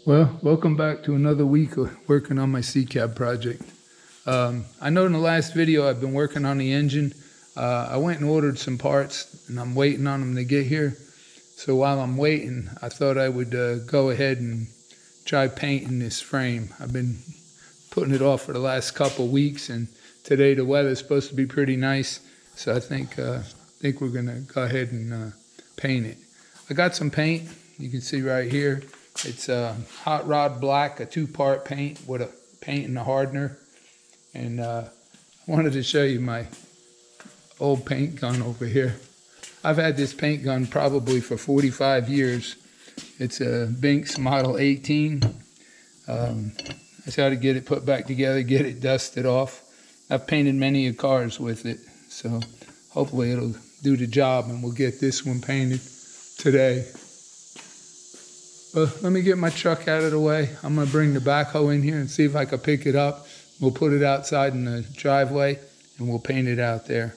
Well, welcome back to another week of working on my C-Cab project. I know in the last video I've been working on the engine. I went and ordered some parts and I'm waiting on them to get here. So while I'm waiting, I thought I would go ahead and try painting this frame. I've been putting it off for the last couple weeks, and today the weather's supposed to be pretty nice. So I think we're gonna go ahead and paint it. I got some paint, you can see right here. It's a Hot Rod Black, a 2-part paint with a paint and a hardener. And I wanted to show you my old paint gun over here. I've had this paint gun probably for 45 years. It's a Binks Model 18. I just had to get it put back together, get it dusted off. I've painted many cars with it, so hopefully it'll do the job and we'll get this one painted today. Let me get my truck out of the way. I'm gonna bring the backhoe in here and see if I can pick it up. We'll put it outside in the driveway and we'll paint it out there.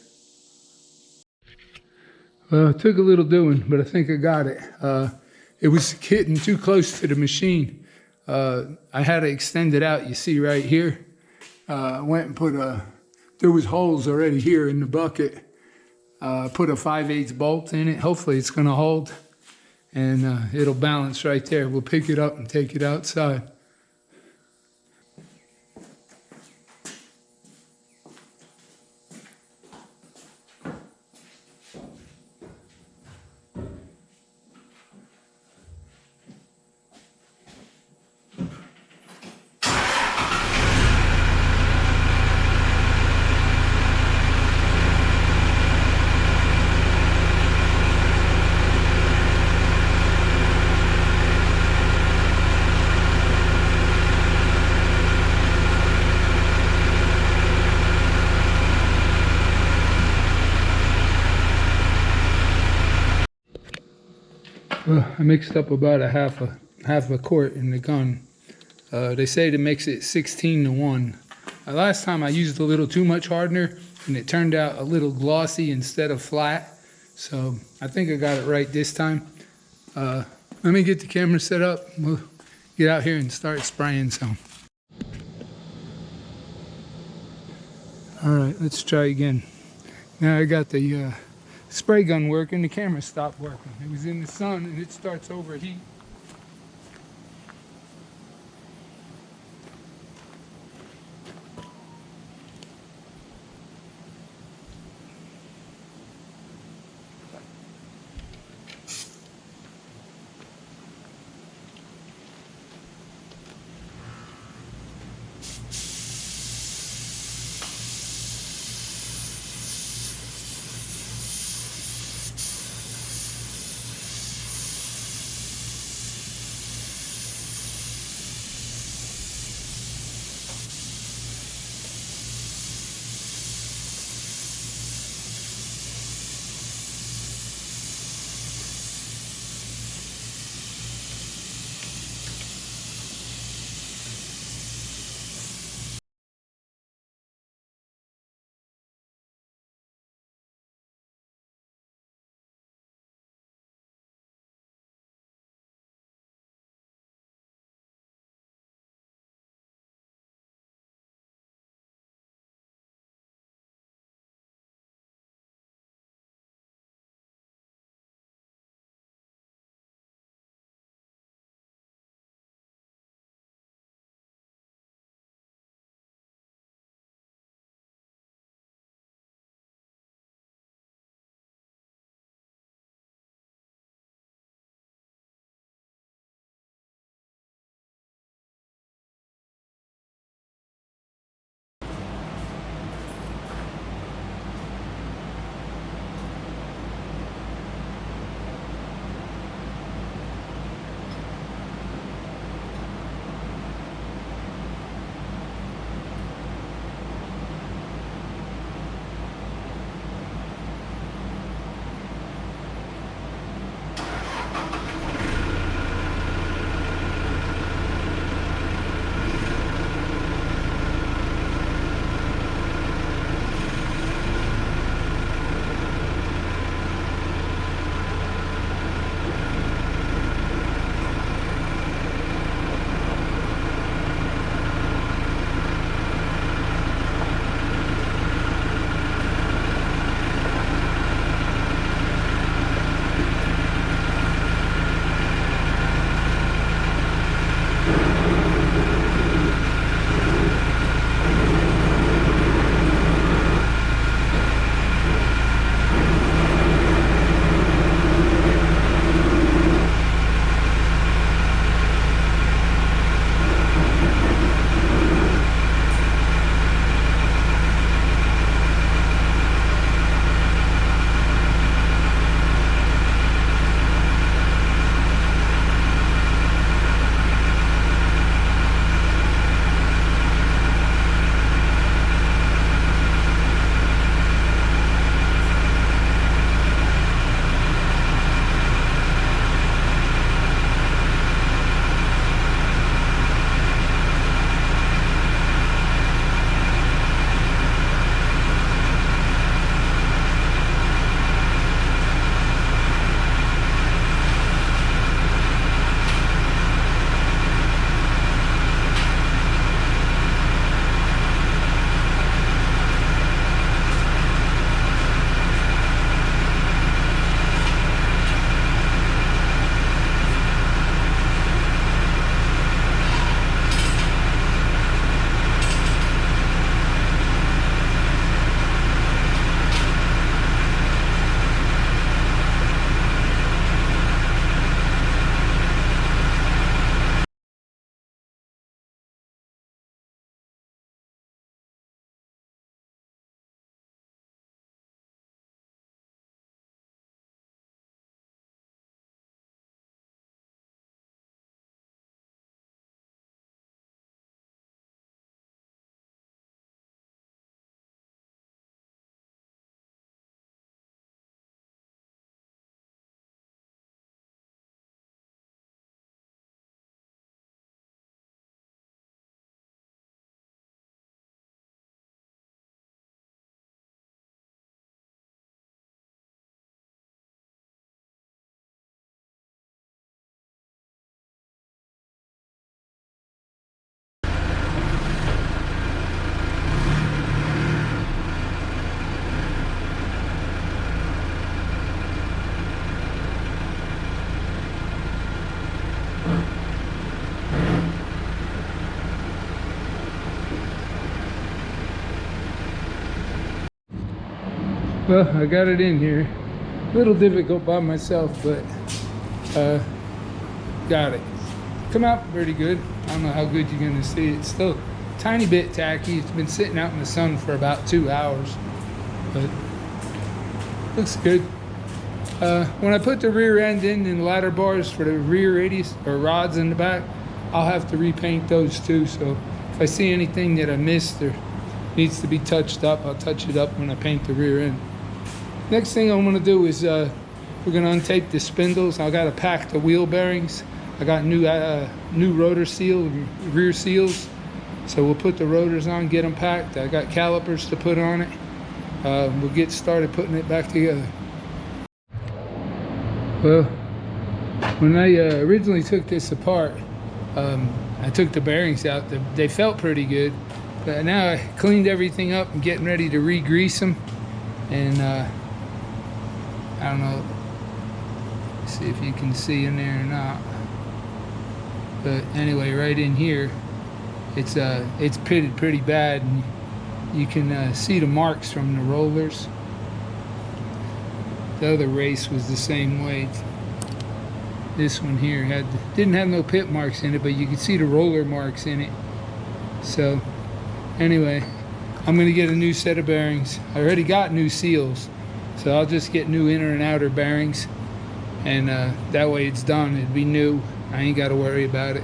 Well, it took a little doing, but I think I got it. It was hitting too close to the machine. I had to extend it out, you see right here. I went and put there was holes already here in the bucket. Put a 5/8 bolt in it. Hopefully it's gonna hold. And it'll balance right there. We'll pick it up and take it outside. I mixed up about a half a quart in the gun. They say to mix it 16-to-1. Last time I used a little too much hardener and it turned out a little glossy instead of flat. So I think I got it right this time. Let me get the camera set up. We'll get out here and start spraying some. All right, let's try again. Now I got the spray gun working, the camera stopped working. It was in the sun and it starts overheat. Well, I got it in here. A little difficult by myself, but got it. Come out pretty good. I don't know how good you're gonna see it. It's still a tiny bit tacky. It's been sitting out in the sun for about 2 hours, but looks good. When I put the rear end in and ladder bars for the rear radius or rods in the back, I'll have to repaint those too. So if I see anything that I missed or needs to be touched up, I'll touch it up when I paint the rear end. Next thing I'm gonna do is we're gonna untape the spindles. I gotta pack the wheel bearings. I got new rotor seal, rear seals. So we'll put the rotors on, get them packed. I got calipers to put on it. We'll get started putting it back together. Well, when I originally took this apart, I took the bearings out. They felt pretty good, but now I cleaned everything up and getting ready to re-grease them. And I don't know, see if you can see in there or not. But anyway, right in here, it's pitted pretty bad, and you can see the marks from the rollers. The other race was the same way. This one here didn't have no pit marks in it, but you could see the roller marks in it. So anyway, I'm gonna get a new set of bearings. I already got new seals, so I'll just get new inner and outer bearings, and that way it's done. It'd be new. I ain't got to worry about it.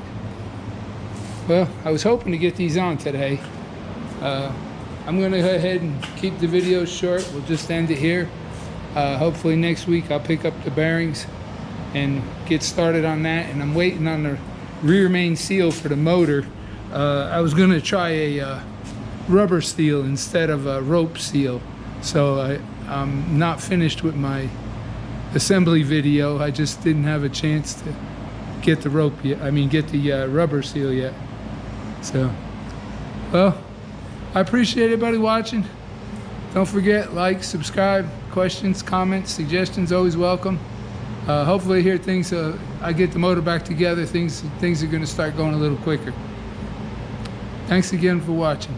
Well, I was hoping to get these on today. I'm gonna go ahead and keep the video short. We'll just end it here. Hopefully next week I'll pick up the bearings and get started on that. And I'm waiting on the rear main seal for the motor. I was gonna try a rubber seal instead of a rope seal. So I'm not finished with my assembly video. I just didn't have a chance to get the rope yet. Get the rubber seal yet. So, well, I appreciate everybody watching. Don't forget, like, subscribe, questions, comments, suggestions, always welcome. Hopefully here things, I get the motor back together, things are gonna start going a little quicker. Thanks again for watching.